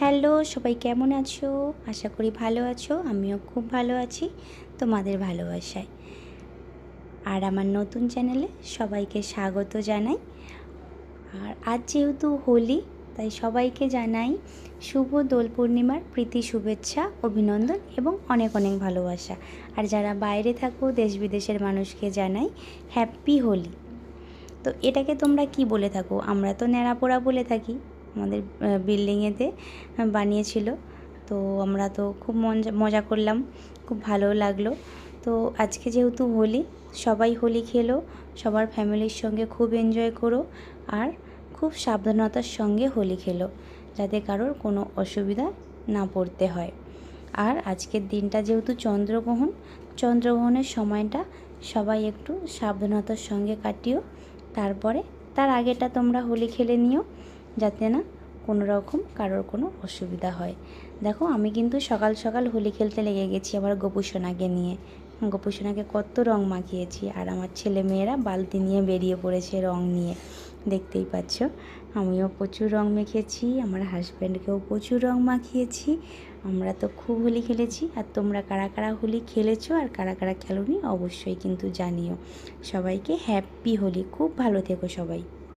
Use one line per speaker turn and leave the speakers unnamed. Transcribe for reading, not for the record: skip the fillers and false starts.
Hello সবাই, কেমন আছো? আশা করি ভালো আছো। আমিও খুব ভালো আছি তোমাদের ভালোবাসায়। আর আমার নতুন চ্যানেলে সবাইকে স্বাগত জানাই। আর আজ যেহেতু হোলি, তাই সবাইকে জানাই শুভ দোল পূর্ণিমার প্রীতি, শুভেচ্ছা, অভিনন্দন এবং অনেক অনেক ভালোবাসা। আর যারা বাইরে থাকো, দেশ বিদেশের মানুষকে জানাই হ্যাপি হোলি। তো এটাকে তোমরা কি বলে থাকো? আমরা তো ন্যাড়াপোড়া বলে থাকি। আমাদের বিল্ডিংয়েতে বানিয়েছিল, তো আমরা তো খুব মজা করলাম, খুব ভালো লাগলো। তো আজকে যেহেতু হোলি, সবাই হোলি খেলো, সবার ফ্যামিলির সঙ্গে খুব এনজয় করো আর খুব সাবধানতার সঙ্গে হোলি খেলো, যাতে কারোর কোনো অসুবিধা না পড়তে হয়। আর আজকের দিনটা যেহেতু চন্দ্রগ্রহণের সময়টা সবাই একটু সাবধানতার সঙ্গে কাটিও। তারপরে তার আগেটা তোমরা হোলি খেলে নিও, যাতে না কোনো রকম কারোর কোনো অসুবিধা হয়। দেখো, আমি কিন্তু সকাল সকাল হোলি খেলতে লেগে গেছি আমার গোপুসোনাকে নিয়ে। গোপুসোনাকে কত রং মাখিয়েছি, আর আমার ছেলে মেয়েরা বালতি নিয়ে বেরিয়ে পড়েছে রং নিয়ে, দেখতেই পাচ্ছ। আমিও প্রচুর রং মেখেছি, আমার হাজব্যান্ডকেও প্রচুর রং মাখিয়েছি। আমরা তো খুব হোলি খেলেছি। আর তোমরা কারা কারা হোলি খেলেছো আর কারা কারা খেলোনি অবশ্যই কিন্তু জানিও। সবাইকে হ্যাপি হোলি। খুব ভালো থেকো সবাই।